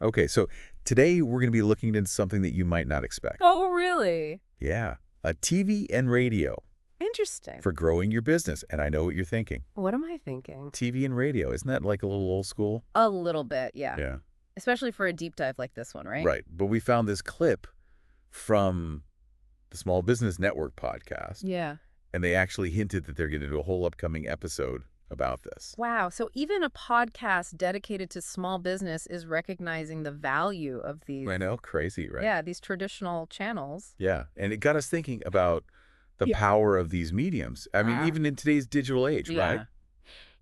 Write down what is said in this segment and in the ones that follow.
Okay, so today we're going to be looking into something that you might not expect. Oh, really? Yeah, a TV and radio Interesting. for growing your business. And I know what you're thinking. What am I thinking? TV and radio, isn't that like a little old school? A little bit, yeah. Yeah. Especially for a deep dive like this one, right? Right. But we found this clip from the Small Business Network podcast, Yeah. and they actually hinted that they're going to do a whole upcoming episode about this. Wow. So even a podcast dedicated to small business is recognizing the value of these, I know, crazy, right? yeah, these traditional channels. Yeah, and it got us thinking about the Yeah. power of these mediums. I mean, even in today's digital age, right?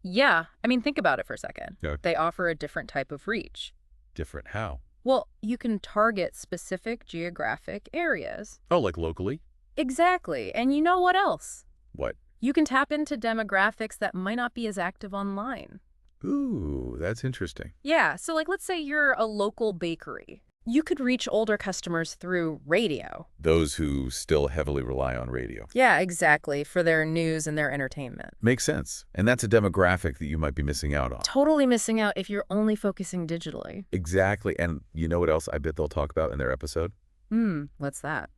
Yeah. I mean, think about it for a second. Yeah. They offer a different type of reach. Different how? Well, you can target specific geographic areas. Oh, like locally? Exactly. And you know what else? What? You can tap into demographics that might not be as active online. Ooh, that's interesting. Yeah, so like let's say you're a local bakery. You could reach older customers through radio. Those who still heavily rely on radio. Yeah, exactly, for their news and their entertainment. Makes sense. And that's a demographic that you might be missing out on. Totally missing out if you're only focusing digitally. Exactly. And you know what else I bet they'll talk about in their episode? What's that?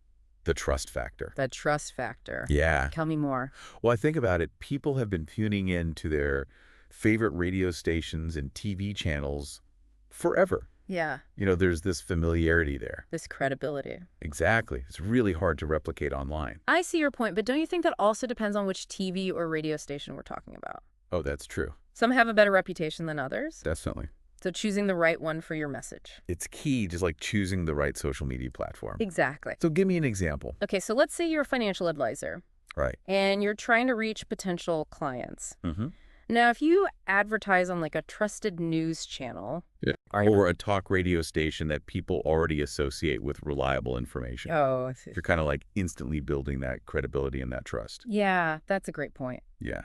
The trust factor. The trust factor. Yeah. Tell me more. Well, I think about it. People have been tuning in to their favorite radio stations and TV channels forever. Yeah, You know, there's this familiarity there. this credibility. Exactly. It's really hard to replicate online. I see your point, but don't you think that also depends on which TV or radio station we're talking about? Oh, that's true. Some have a better reputation than others, Definitely. so choosing the right one for your message. It's key, just like choosing the right social media platform. Exactly. So give me an example. Okay, so let's say you're a financial advisor Right. and you're trying to reach potential clients. Mm-hmm. Now, if you advertise on like a trusted news channel, Or a talk radio station that people already associate with reliable information. oh, You're kind of like instantly building that credibility and that trust. yeah, that's a great point. Yeah.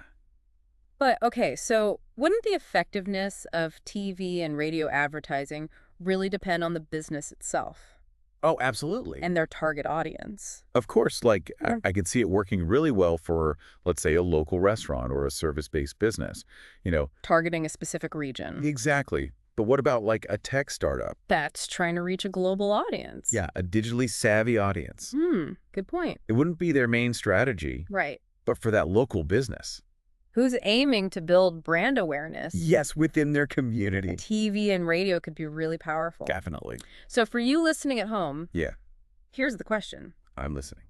But okay, so wouldn't the effectiveness of TV and radio advertising really depend on the business itself Oh, absolutely. and their target audience? Of course, like Yeah. I could see it working really well for, let's say, a local restaurant or a service-based business. You know, Targeting a specific region. exactly. But what about like a tech startup? That's trying to reach a global audience. Yeah, a digitally savvy audience. Good point. It wouldn't be their main strategy, Right. but for that local business. Who's aiming to build brand awareness? Yes, within their community. TV and radio could be really powerful. Definitely. So for you listening at home, Yeah, here's the question. I'm listening.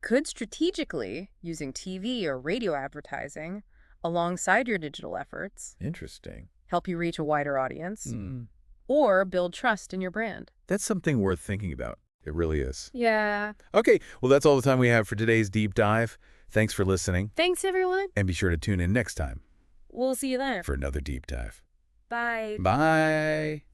Could strategically using TV or radio advertising alongside your digital efforts Interesting. help you reach a wider audience Mm. or build trust in your brand? That's something worth thinking about. It really is. Yeah. Okay, well, that's all the time we have for today's deep dive. Thanks for listening, Thanks, everyone. and be sure to tune in next time We'll see you there. for another deep dive. Bye. Bye.